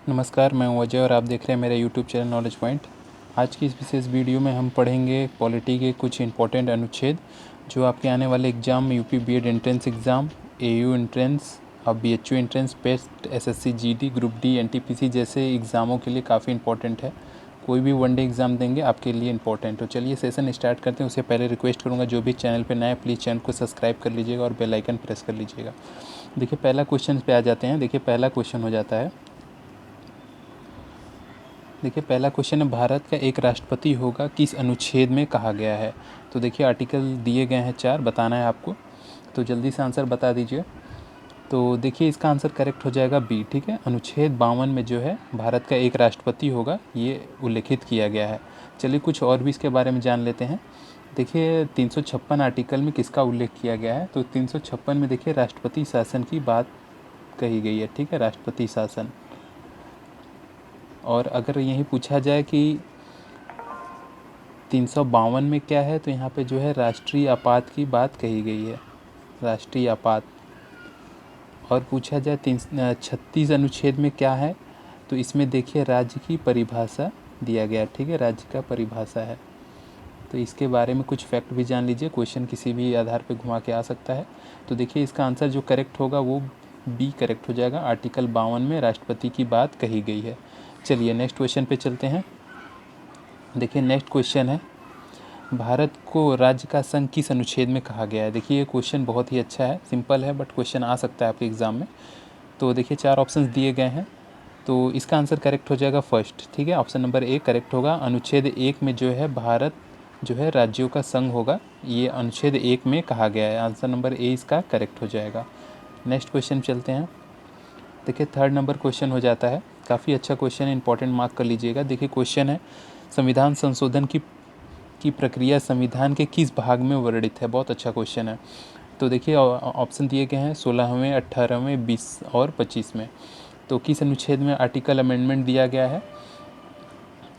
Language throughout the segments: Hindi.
नमस्कार, मैं हूँ अजय और आप देख रहे हैं मेरा यूट्यूब चैनल नॉलेज पॉइंट। आज की इस विशेष वीडियो में हम पढ़ेंगे पॉलिटी के कुछ इंपॉर्टेंट अनुच्छेद जो आपके आने वाले एग्ज़ाम में UP BEd entrance exam, AU entrance और बीएचयू एंट्रेंस, पेस्ट, SSC GD, group D, NTPC जैसे एग्ज़ामों के लिए काफ़ी इंपॉर्टेंट है। कोई भी वनडे एग्ज़ाम देंगे आपके लिए इंपॉर्टेंट। तो चलिए सेशन स्टार्ट करते हैं। उससे पहले रिक्वेस्ट करूँगा जो भी चैनल पर नया है प्लीज़ चैनल को सब्सक्राइब कर लीजिएगा और बेल आइकन प्रेस कर लीजिएगा। देखिए पहला क्वेश्चन पे आ जाते हैं। देखिए पहला क्वेश्चन हो जाता है, देखिए पहला क्वेश्चन है भारत का एक राष्ट्रपति होगा किस अनुच्छेद में कहा गया है। तो देखिए आर्टिकल दिए गए हैं 4, बताना है आपको, तो जल्दी से आंसर बता दीजिए। तो देखिए इसका आंसर करेक्ट हो जाएगा बी। ठीक है, अनुच्छेद 52 में जो है भारत का एक राष्ट्रपति होगा ये उल्लेखित किया गया है। चलिए कुछ और भी इसके बारे में जान लेते हैं। देखिए 356 आर्टिकल में किसका उल्लेख किया गया है। तो 356 में देखिए राष्ट्रपति शासन की बात कही गई है। ठीक है, राष्ट्रपति शासन। और अगर यही पूछा जाए कि 352 में क्या है, तो यहाँ पे जो है राष्ट्रीय आपात की बात कही गई है, राष्ट्रीय आपात। और पूछा जाए 36 अनुच्छेद में क्या है, तो इसमें देखिए राज्य की परिभाषा दिया गया। ठीक है, राज्य का परिभाषा है। तो इसके बारे में कुछ फैक्ट भी जान लीजिए, क्वेश्चन किसी भी आधार पे घुमा के आ सकता है। तो देखिए इसका आंसर जो करेक्ट होगा वो बी करेक्ट हो जाएगा। आर्टिकल 52 में राष्ट्रपति की बात कही गई है। चलिए नेक्स्ट क्वेश्चन पे चलते हैं। देखिए नेक्स्ट क्वेश्चन है, भारत को राज्य का संघ किस अनुच्छेद में कहा गया है। देखिए ये क्वेश्चन बहुत ही अच्छा है, सिंपल है बट क्वेश्चन आ सकता है आपके एग्ज़ाम में। तो देखिए 4 ऑप्शंस दिए गए हैं, तो इसका आंसर करेक्ट हो जाएगा फर्स्ट। ठीक है, ऑप्शन नंबर ए करेक्ट होगा। अनुच्छेद 1 में जो है भारत जो है राज्यों का संघ होगा, ये अनुच्छेद 1 में कहा गया है। आंसर नंबर ए इसका करेक्ट हो जाएगा। नेक्स्ट क्वेश्चन चलते हैं। देखिए थर्ड नंबर क्वेश्चन हो जाता है, काफ़ी अच्छा क्वेश्चन है, इंपॉर्टेंट मार्क कर लीजिएगा। देखिए क्वेश्चन है, संविधान संशोधन की प्रक्रिया संविधान के किस भाग में वर्णित है। बहुत अच्छा क्वेश्चन है। तो देखिए ऑप्शन दिए गए हैं 16वें, 18वें, 20 और 25 में। तो किस अनुच्छेद में आर्टिकल अमेंडमेंट दिया गया है।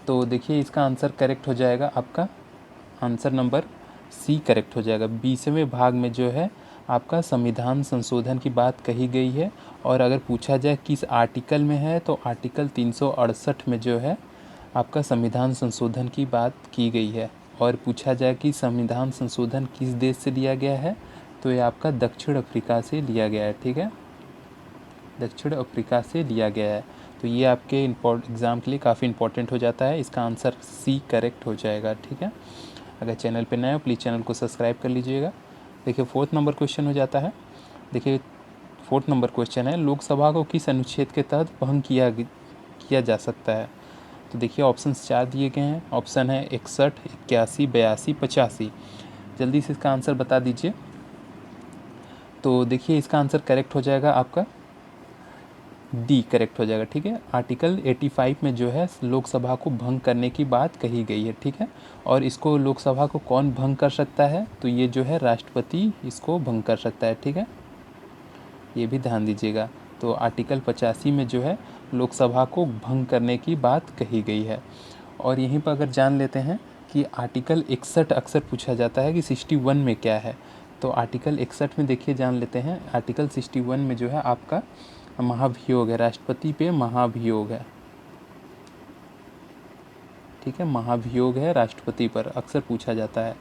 तो देखिए इसका आंसर करेक्ट हो जाएगा आपका आंसर नंबर सी करेक्ट हो जाएगा। 20वें भाग में जो है आपका संविधान संशोधन की बात कही गई है। और अगर पूछा जाए किस आर्टिकल में है, तो आर्टिकल 368 में जो है आपका संविधान संशोधन की बात की गई है। और पूछा जाए कि संविधान संशोधन किस देश से लिया गया है, तो ये आपका दक्षिण अफ्रीका से लिया गया है। ठीक है, दक्षिण अफ्रीका से लिया गया है। तो ये आपके एग्ज़ाम के लिए काफ़ी इंपॉर्टेंट हो जाता है। इसका आंसर सी करेक्ट हो जाएगा। ठीक है, अगर चैनल पे नए हो प्लीज़ चैनल को सब्सक्राइब कर लीजिएगा। देखिए फोर्थ नंबर क्वेश्चन हो जाता है। देखिए फोर्थ नंबर क्वेश्चन है, लोकसभा को किस अनुच्छेद के तहत भंग किया जा सकता है। तो देखिए ऑप्शन 4 दिए गए हैं। ऑप्शन है 61, 81, 82, 85। जल्दी से इसका आंसर बता दीजिए। तो देखिए इसका आंसर करेक्ट हो जाएगा आपका डी करेक्ट हो जाएगा। ठीक है, आर्टिकल 85 में जो है लोकसभा को भंग करने की बात कही गई है। ठीक है, और इसको लोकसभा को कौन भंग कर सकता है, तो ये जो है राष्ट्रपति इसको भंग कर सकता है। ठीक है, ये भी ध्यान दीजिएगा। तो आर्टिकल 85 में जो है लोकसभा को भंग करने की बात कही गई है। और यहीं पर अगर जान लेते हैं कि आर्टिकल 61 अक्सर पूछा जाता है कि 61 में क्या है। तो आर्टिकल 61 में देखिए जान लेते हैं। आर्टिकल 61 में जो है आपका महाभियोग है, राष्ट्रपति पे महाभियोग है। ठीक है, महाभियोग है राष्ट्रपति पर, अक्सर पूछा जाता है,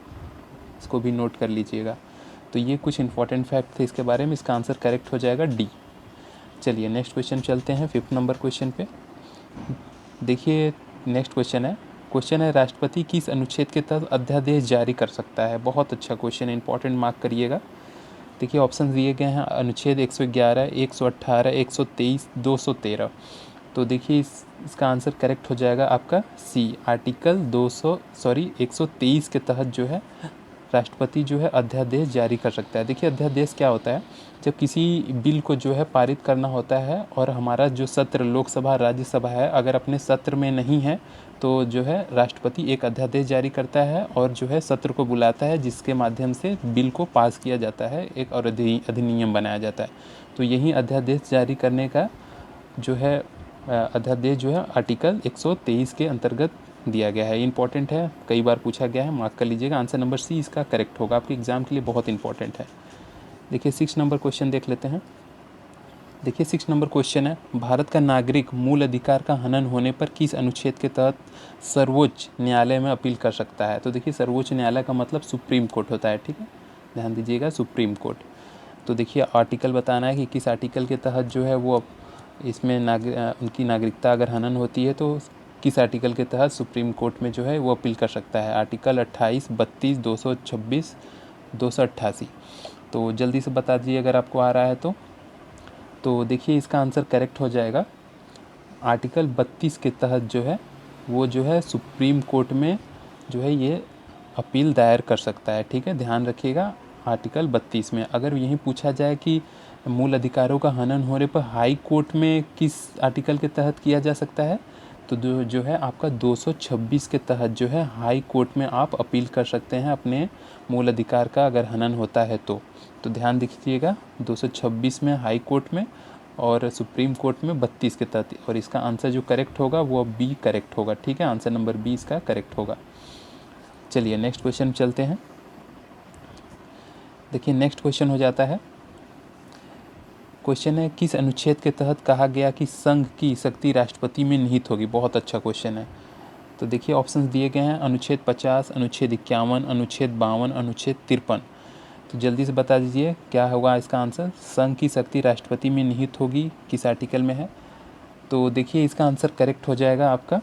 इसको भी नोट कर लीजिएगा। तो ये कुछ इंपॉर्टेंट फैक्ट थे इसके बारे में। इसका आंसर करेक्ट हो जाएगा डी। चलिए नेक्स्ट क्वेश्चन चलते हैं, 5th नंबर क्वेश्चन पे। देखिए नेक्स्ट क्वेश्चन है राष्ट्रपति किस अनुच्छेद के तहत अध्यादेश जारी कर सकता है। बहुत अच्छा क्वेश्चन, इंपॉर्टेंट मार्क करिएगा। देखिए ऑप्शन दिए गए हैं, अनुच्छेद 111, 118, 123, 213। तो देखिए इसका आंसर करेक्ट हो जाएगा आपका सी, आर्टिकल 123 के तहत जो है राष्ट्रपति जो है अध्यादेश जारी कर सकता है। देखिए अध्यादेश क्या होता है, जब किसी बिल को जो है पारित करना होता है और हमारा जो सत्र लोकसभा राज्यसभा है अगर अपने सत्र में नहीं है, तो जो है राष्ट्रपति एक अध्यादेश जारी करता है और जो है सत्र को बुलाता है, जिसके माध्यम से बिल को पास किया जाता है एक और अधिनियम बनाया जाता है। तो यही अध्यादेश जारी करने का जो है अध्यादेश जो है आर्टिकल 123 के अंतर्गत दिया गया है। इंपॉर्टेंट है, कई बार पूछा गया है, मार्क कर लीजिएगा। आंसर नंबर सी इसका करेक्ट होगा, आपके एग्जाम के लिए बहुत इंपॉर्टेंट है। देखिए 6 नंबर क्वेश्चन देख लेते हैं। देखिए 6 नंबर क्वेश्चन है, भारत का नागरिक मूल अधिकार का हनन होने पर किस अनुच्छेद के तहत सर्वोच्च न्यायालय में अपील कर सकता है। तो देखिए सर्वोच्च न्यायालय का मतलब सुप्रीम कोर्ट होता है, ठीक है, ध्यान दीजिएगा, सुप्रीम कोर्ट। तो देखिए आर्टिकल बताना है कि किस आर्टिकल के तहत जो है वो इसमें उनकी नागरिकता अगर हनन होती है तो किस आर्टिकल के तहत सुप्रीम कोर्ट में जो है वो अपील कर सकता है। आर्टिकल 28, 32, 226, 288। तो जल्दी से बता दीजिए अगर आपको आ रहा है तो देखिए इसका आंसर करेक्ट हो जाएगा। आर्टिकल 32 के तहत जो है वो जो है सुप्रीम कोर्ट में जो है ये अपील दायर कर सकता है, ठीक है, ध्यान रखिएगा। आर्टिकल 32 में अगर यही पूछा जाए कि मूल अधिकारों का हनन होने पर हाई कोर्ट में किस आर्टिकल के तहत किया जा सकता है, तो जो है आपका 226 के तहत जो है हाई कोर्ट में आप अपील कर सकते हैं अपने मूल अधिकार का अगर हनन होता है तो ध्यान दीजिएगा 226 में हाई कोर्ट में और सुप्रीम कोर्ट में 32 के तहत। और इसका आंसर जो करेक्ट होगा वो बी करेक्ट होगा, ठीक है, आंसर नंबर बी इसका करेक्ट होगा। चलिए नेक्स्ट क्वेश्चन चलते हैं। देखिए नेक्स्ट क्वेश्चन हो जाता है, क्वेश्चन है किस अनुच्छेद के तहत कहा गया कि संघ की शक्ति राष्ट्रपति में निहित होगी। बहुत अच्छा क्वेश्चन है। तो देखिए ऑप्शंस दिए गए हैं, अनुच्छेद 50, अनुच्छेद 51, अनुच्छेद 52, अनुच्छेद 53। तो जल्दी से बता दीजिए क्या होगा इसका आंसर। संघ की शक्ति राष्ट्रपति में निहित होगी किस आर्टिकल में है। तो देखिए इसका आंसर करेक्ट हो जाएगा आपका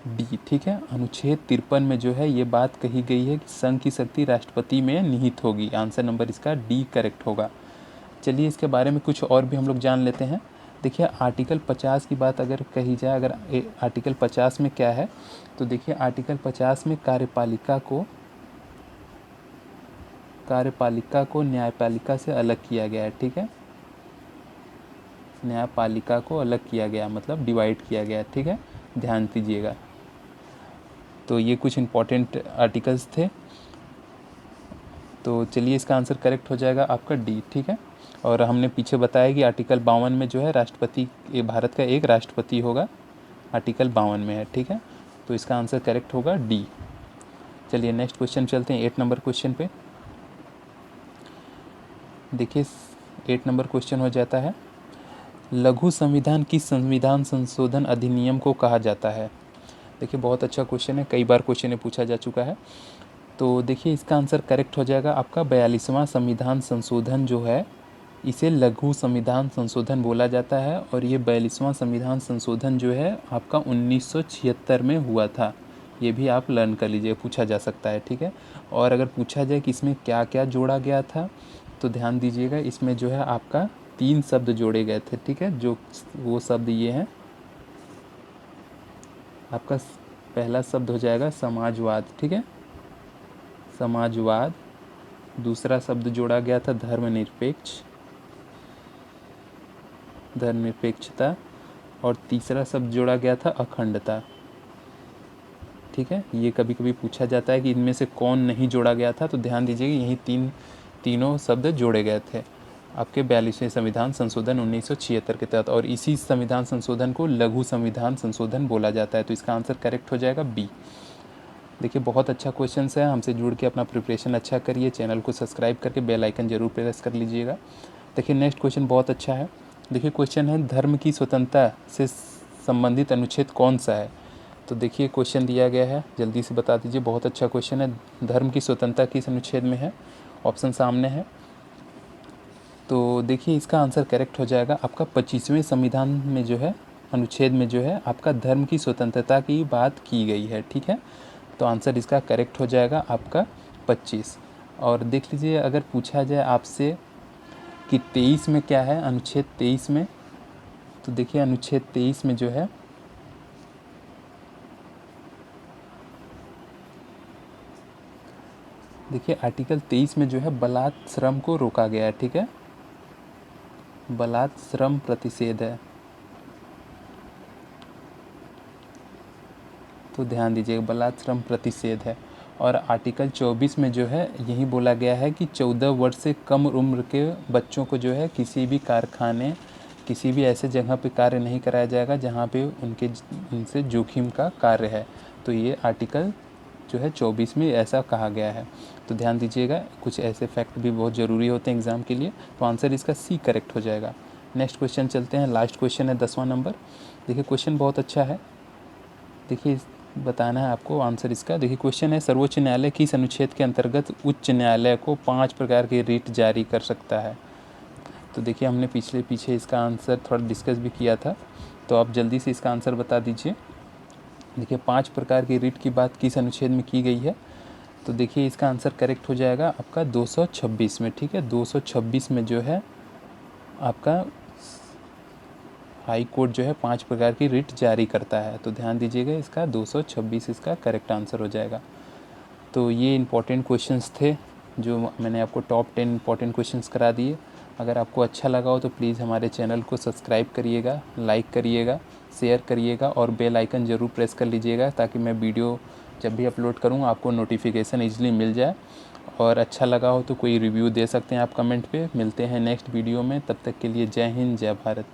डी, ठीक है, अनुच्छेद 53 में जो है ये बात कही गई है कि संघ की शक्ति राष्ट्रपति में निहित होगी। आंसर नंबर इसका डी करेक्ट होगा। चलिए इसके बारे में कुछ और भी हम लोग जान लेते हैं। देखिए आर्टिकल 50 की बात अगर कही जाए, अगर आर्टिकल 50 में क्या है, तो देखिए आर्टिकल 50 में कार्यपालिका को न्यायपालिका से अलग किया गया है, ठीक है, न्यायपालिका को अलग किया गया मतलब डिवाइड किया गया, ठीक है, ध्यान दीजिएगा। तो ये कुछ इम्पोर्टेंट आर्टिकल्स थे। तो चलिए इसका आंसर करेक्ट हो जाएगा आपका डी, ठीक है। और हमने पीछे बताया कि आर्टिकल 52 में जो है राष्ट्रपति, ये भारत का एक राष्ट्रपति होगा, आर्टिकल 52 में है, ठीक है। तो इसका आंसर करेक्ट होगा डी। चलिए नेक्स्ट क्वेश्चन चलते हैं 8 नंबर क्वेश्चन पे। देखिए 8 नंबर क्वेश्चन हो जाता है, लघु संविधान किस संविधान संशोधन अधिनियम को कहा जाता है। देखिए बहुत अच्छा क्वेश्चन है, कई बार क्वेश्चन पूछा जा चुका है। तो देखिए इसका आंसर करेक्ट हो जाएगा आपका 42वां संविधान संशोधन जो है इसे लघु संविधान संशोधन बोला जाता है। और ये 42वां संविधान संशोधन जो है आपका 1976 में हुआ था। ये भी आप लर्न कर लीजिए, पूछा जा सकता है, ठीक है। और अगर पूछा जाए कि इसमें क्या क्या जोड़ा गया था, तो ध्यान दीजिएगा इसमें जो है आपका 3 शब्द जोड़े गए थे, ठीक है। जो वो शब्द ये हैं, आपका पहला शब्द हो जाएगा समाजवाद, ठीक है, समाजवाद। दूसरा शब्द जोड़ा गया था धर्मनिरपेक्षता। और तीसरा शब्द जोड़ा गया था अखंडता, ठीक है। ये कभी कभी पूछा जाता है कि इनमें से कौन नहीं जोड़ा गया था, तो ध्यान दीजिएगा यही तीनों शब्द जोड़े गए थे आपके 42वें संविधान संशोधन 1976 के तहत। और इसी संविधान संशोधन को लघु संविधान संशोधन बोला जाता है। तो इसका आंसर करेक्ट हो जाएगा बी। देखिए बहुत अच्छा क्वेश्चन है, हमसे जुड़ के अपना प्रिपरेशन अच्छा करिए, चैनल को सब्सक्राइब करके बेल आइकन जरूर प्रेस कर लीजिएगा। देखिए नेक्स्ट क्वेश्चन बहुत अच्छा है। देखिए क्वेश्चन है, धर्म की स्वतंत्रता से संबंधित अनुच्छेद कौन सा है। तो देखिए क्वेश्चन दिया गया है, जल्दी से बता दीजिए। बहुत अच्छा क्वेश्चन है, धर्म की स्वतंत्रता किस अनुच्छेद में है, ऑप्शन सामने है। तो देखिए इसका आंसर करेक्ट हो जाएगा आपका 25वें संविधान में जो है अनुच्छेद में जो है आपका धर्म की स्वतंत्रता की बात की गई है, ठीक है। तो आंसर इसका करेक्ट हो जाएगा आपका 25। और देख लीजिए अगर पूछा जाए आपसे कि 23 में क्या है, अनुच्छेद 23 में, तो देखिए अनुच्छेद 23 में जो है देखिए आर्टिकल 23 में जो है बलात् श्रम को रोका गया है, ठीक है, बलात् श्रम प्रतिषेध है। तो ध्यान दीजिएगा बलात् श्रम प्रतिषेध है। और आर्टिकल 24 में जो है यही बोला गया है कि 14 वर्ष से कम उम्र के बच्चों को जो है किसी भी कारखाने, किसी भी ऐसे जगह पे कार्य नहीं कराया जाएगा जहाँ पे उनसे जोखिम का कार्य है। तो ये आर्टिकल जो है 24 में ऐसा कहा गया है। तो ध्यान दीजिएगा, कुछ ऐसे फैक्ट भी बहुत ज़रूरी होते हैं एग्ज़ाम के लिए। तो आंसर इसका सी करेक्ट हो जाएगा। नेक्स्ट क्वेश्चन चलते हैं, लास्ट क्वेश्चन है 10वां नंबर। देखिए क्वेश्चन बहुत अच्छा है, देखिए बताना है आपको आंसर इसका। देखिए क्वेश्चन है, सर्वोच्च न्यायालय किस अनुच्छेद के अंतर्गत उच्च न्यायालय को 5 प्रकार के रिट जारी कर सकता है। तो देखिए हमने पीछे इसका आंसर थोड़ा डिस्कस भी किया था, तो आप जल्दी से इसका आंसर बता दीजिए। देखिए 5 प्रकार की रिट की बात किस अनुच्छेद में की गई है, तो देखिए इसका आंसर करेक्ट हो जाएगा आपका 226 में। ठीक है, 226 में जो है आपका हाई कोर्ट जो है 5 प्रकार की रिट जारी करता है। तो ध्यान दीजिएगा, इसका 226 इसका करेक्ट आंसर हो जाएगा। तो ये इंपॉर्टेंट क्वेश्चंस थे जो मैंने आपको टॉप 10 इंपॉर्टेंट क्वेश्चंस करा दिए। अगर आपको अच्छा लगा हो तो प्लीज़ हमारे चैनल को सब्सक्राइब करिएगा, लाइक करिएगा, शेयर करिएगा और बेल आइकन ज़रूर प्रेस कर लीजिएगा, ताकि मैं वीडियो जब भी अपलोड करूँ आपको नोटिफिकेशन ईजिली मिल जाए। और अच्छा लगा हो तो कोई रिव्यू दे सकते हैं आप कमेंट पे। मिलते हैं नेक्स्ट वीडियो में, तब तक के लिए जय हिंद, जय भारत।